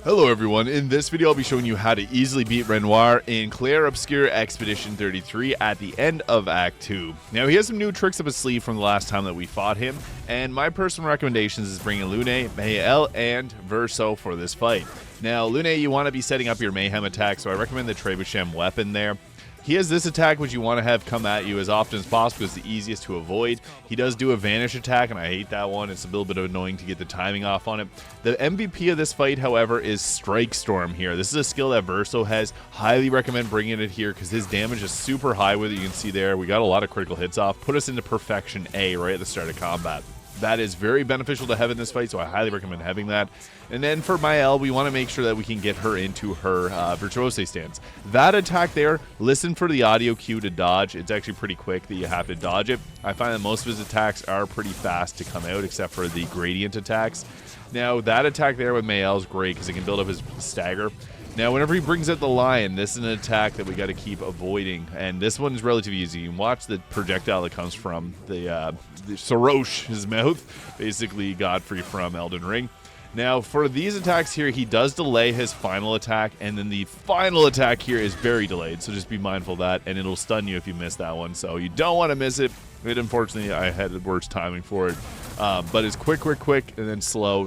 Hello everyone, in this video I'll be showing you how to easily beat Renoir in Clair Obscur Expedition 33 at the end of Act 2. Now he has some new tricks up his sleeve from the last time that we fought him, and my personal recommendations is bringing Lune, Maelle, and Verso for this fight. Now Lune, you want to be setting up your Mayhem attack, so I recommend the Trebuchet weapon there. He has this attack which you want to have come at you as often as possible because it's the easiest to avoid. He does do a vanish attack, and I hate that one. It's a little bit annoying to get the timing off on it. The MVP of this fight, however, is Strike Storm here. This is a skill that Verso has. Highly recommend bringing it here because his damage is super high with it. You can see there, we got a lot of critical hits off. Put us into Perfection A right at the start of combat. That is very beneficial to have in this fight, so I highly recommend having that. And then for Maelle, we want to make sure that we can get her into her Virtuose stance. That attack there, listen for the audio cue to dodge. It's actually pretty quick that you have to dodge it. I find that most of his attacks are pretty fast to come out, except for the gradient attacks. Now, that attack there with Maelle is great because it can build up his stagger. Now, whenever he brings out the lion, this is an attack that we got to keep avoiding, and this one is relatively easy. You can watch the projectile that comes from the Sorosh, his mouth, basically Godfrey from Elden Ring. Now, for these attacks here, he does delay his final attack, and then the final attack here is very delayed, so just be mindful of that, and it'll stun you if you miss that one, so you don't want to miss it. Unfortunately, I had the worst timing for it, but it's quick, and then slow.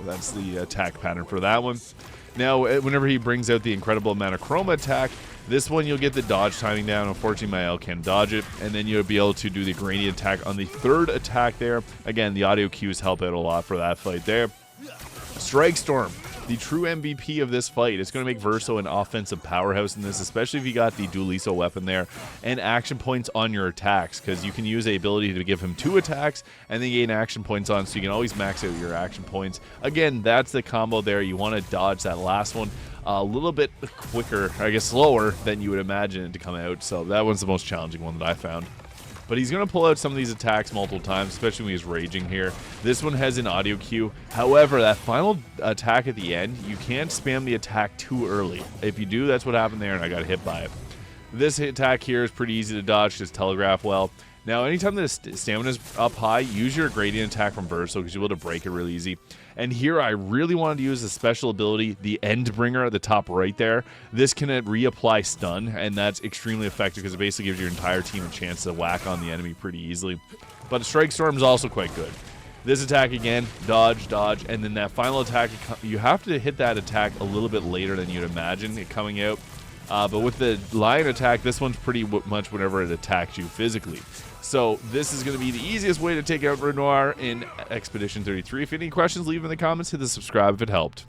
That's the attack pattern for that one. Now, whenever he brings out the incredible amount of chroma attack, this one you'll get the dodge timing down. Unfortunately, Maelle can dodge it, and then you'll be able to do the gradient attack on the third attack there. Again, the audio cues help out a lot for that fight there. Strike Storm, the true MVP of this fight. It's going to make Verso an offensive powerhouse in this, especially if you got the Dualiso weapon there and action points on your attacks, because you can use the ability to give him 2 attacks and then gain action points on, so you can always max out your action points. Again, that's the combo there. You want to dodge that last one a little bit quicker, I guess slower than you would imagine it to come out, so that one's the most challenging one that I found. But he's going to pull out some of these attacks multiple times, especially when he's raging here. This one has an audio cue. However, that final attack at the end, you can't spam the attack too early. If you do, that's what happened there, and I got hit by it. This attack here is pretty easy to dodge, just telegraph well. Now, anytime the stamina is up high, use your gradient attack from Verso because you'll be able to break it really easy. And here, I really wanted to use a special ability, the Endbringer at the top right there. This can reapply stun, and that's extremely effective because it basically gives your entire team a chance to whack on the enemy pretty easily. But Strike Storm is also quite good. This attack again, dodge, and then that final attack, you have to hit that attack a little bit later than you'd imagine it coming out. But with the lion attack, this one's pretty much whenever it attacks you physically. So this is going to be the easiest way to take out Renoir in Expedition 33. If you have any questions, leave them in the comments. Hit the subscribe if it helped.